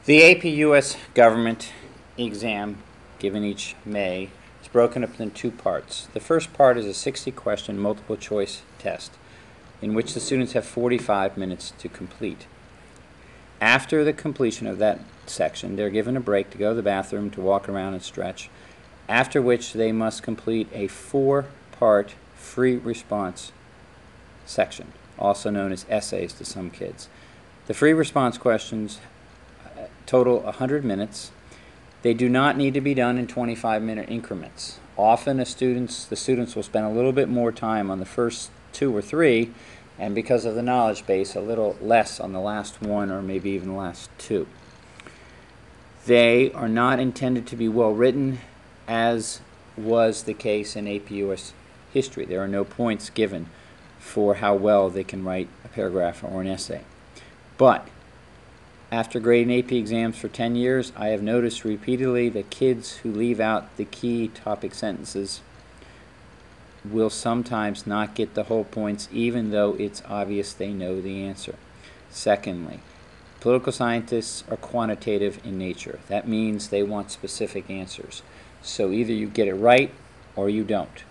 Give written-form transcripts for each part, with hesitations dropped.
The AP US government exam, given each May, is broken up into two parts. The first part is a 60-question multiple choice test in which the students have 45 minutes to complete. After the completion of that section, they're given a break to go to the bathroom, to walk around and stretch, after which they must complete a 4-part free response section, also known as essays to some kids. The free response questions total 100 minutes. They do not need to be done in 25-minute increments. Often the students will spend a little bit more time on the first 2 or 3, and because of the knowledge base, a little less on the last 1 or maybe even the last 2. They are not intended to be well written, as was the case in AP US history. There are no points given for how well they can write a paragraph or an essay. But after grading AP exams for 10 years, I have noticed repeatedly that kids who leave out the key topic sentences will sometimes not get the whole points, even though it's obvious they know the answer. Secondly, political scientists are quantitative in nature. That means they want specific answers. So either you get it right or you don't.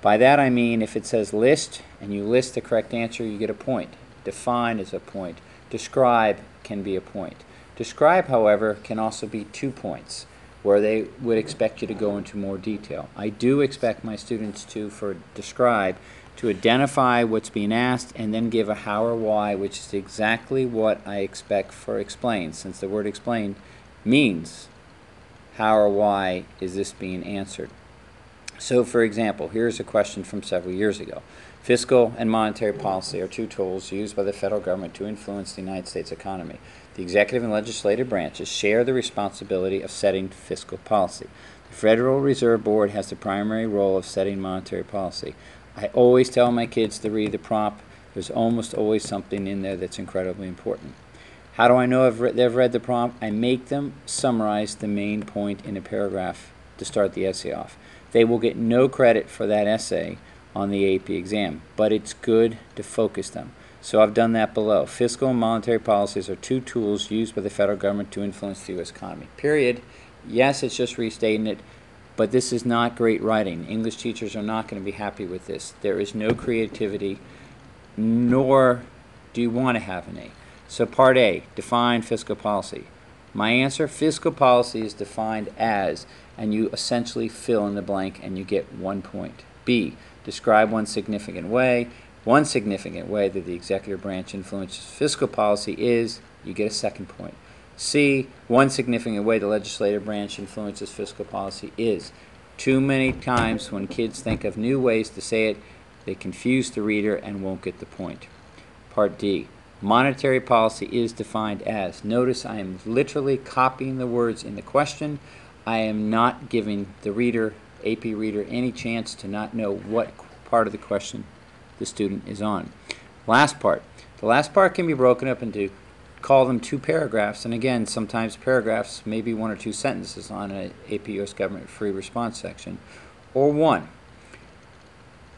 By that I mean if it says list and you list the correct answer, you get a point. Define is a point. Describe can be a point. Describe, however, can also be 2 points, where they would expect you to go into more detail. I do expect my students to, for describe, to identify what's being asked and then give a how or why, which is exactly what I expect for explain, since the word explain means how or why is this being answered. So, for example, here's a question from several years ago. Fiscal and monetary policy are 2 tools used by the federal government to influence the United States economy. The executive and legislative branches share the responsibility of setting fiscal policy. The Federal Reserve Board has the primary role of setting monetary policy. I always tell my kids to read the prompt. There's almost always something in there that's incredibly important. How do I know they've read the prompt? I make them summarize the main point in a paragraph to start the essay off. They will get no credit for that essay on the AP exam, but it's good to focus them. So I've done that below. Fiscal and monetary policies are 2 tools used by the federal government to influence the U.S. economy. Period. Yes, it's just restating it, but this is not great writing. English teachers are not going to be happy with this. There is no creativity, nor do you want to have an A. So part A, define fiscal policy. My answer, fiscal policy is defined as, and you essentially fill in the blank and you get 1 point. B, describe one significant way. One significant way that the executive branch influences fiscal policy is, you get a 2nd point. C, one significant way the legislative branch influences fiscal policy is. Too many times when kids think of new ways to say it, they confuse the reader and won't get the point. Part D, monetary policy is defined as. Notice I am literally copying the words in the question. I am not giving the reader, AP reader, any chance to not know what part of the question the student is on. Last part. The last part can be broken up into, call them 2 paragraphs, and again, sometimes paragraphs, maybe 1 or 2 sentences on an AP US government free response section, or 1.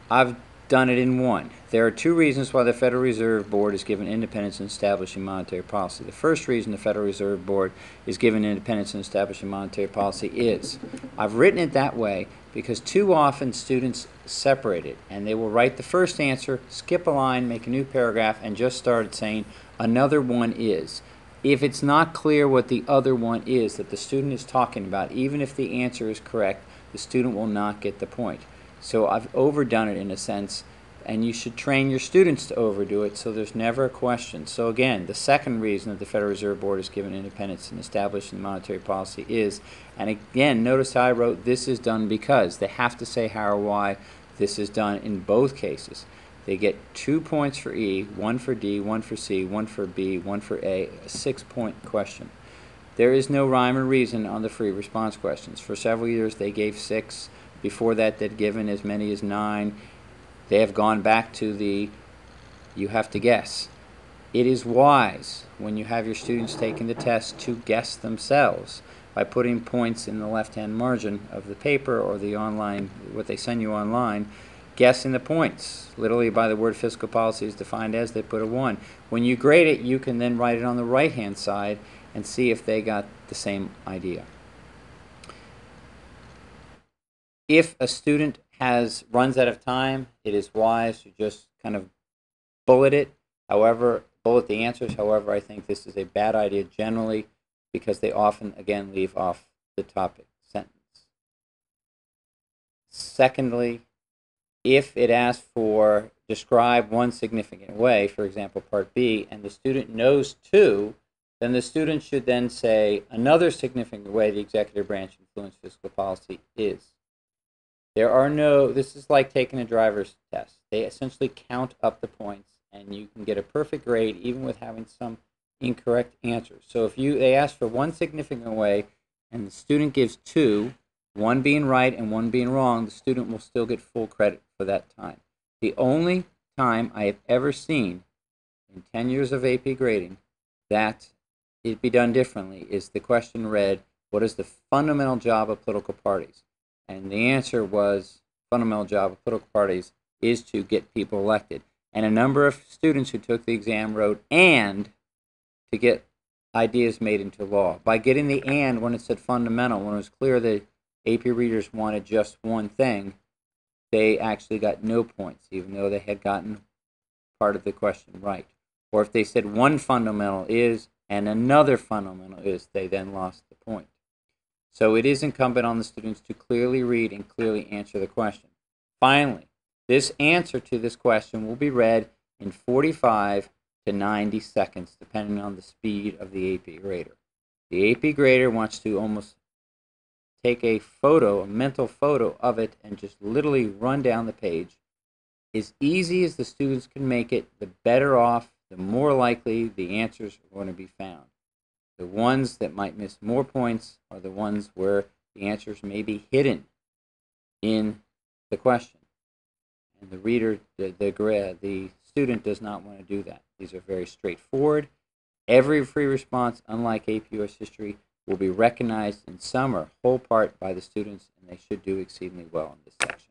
I've done it in 1. There are 2 reasons why the Federal Reserve Board is given independence in establishing monetary policy. The first reason the Federal Reserve Board is given independence in establishing monetary policy is, I've written it that way because too often students separate it, and they will write the first answer, skip a line, make a new paragraph, and just start saying, another one is. If it's not clear what the other one is that the student is talking about, even if the answer is correct, the student will not get the point. So I've overdone it in a sense, and you should train your students to overdo it so there's never a question. So again, the second reason that the Federal Reserve Board is given independence in establishing monetary policy is, and again, notice how I wrote this is done because. They have to say how or why this is done in both cases. They get 2 points for E, 1 for D, 1 for C, 1 for B, 1 for A 6-point question. There is no rhyme or reason on the free response questions. For several years they gave 6. Before that they'd given as many as 9. They have gone back to the you have to guess. It is wise when you have your students taking the test to guess themselves by putting points in the left-hand margin of the paper or the online, what they send you online, guessing the points. Literally by the word fiscal policy is defined as, they put a 1. When you grade it, you can then write it on the right-hand side and see if they got the same idea. If a student runs out of time, it is wise to just kind of bullet it. However, bullet the answers. However, I think this is a bad idea generally because they often, again, leave off the topic sentence. Secondly, if it asks for describe one significant way, for example, part B, and the student knows two, then the student should then say another significant way the executive branch influenced fiscal policy is. There are no, this is like taking a driver's test. They essentially count up the points, and you can get a perfect grade even with having some incorrect answers. So if they ask for one significant way and the student gives two, one being right and one being wrong, the student will still get full credit for that time. The only time I have ever seen in 10 years of AP grading that it be done differently is the question read, what is the fundamental job of political parties? And the answer was, fundamental job of political parties is to get people elected. And a number of students who took the exam wrote, and to get ideas made into law. By getting the and when it said fundamental, when it was clear that AP readers wanted just one thing, they actually got no points, even though they had gotten part of the question right. Or if they said one fundamental is and another fundamental is, they then lost the point. So it is incumbent on the students to clearly read and clearly answer the question. Finally, this answer to this question will be read in 45 to 90 seconds, depending on the speed of the AP grader. The AP grader wants to almost take a photo, a mental photo of it, and just literally run down the page. As easy as the students can make it, the better off, the more likely the answers are going to be found. The ones that might miss more points are the ones where the answers may be hidden in the question. And the reader, the student does not want to do that. These are very straightforward. Every free response, unlike AP US History, will be recognized in some or whole part by the students, and they should do exceedingly well in this section.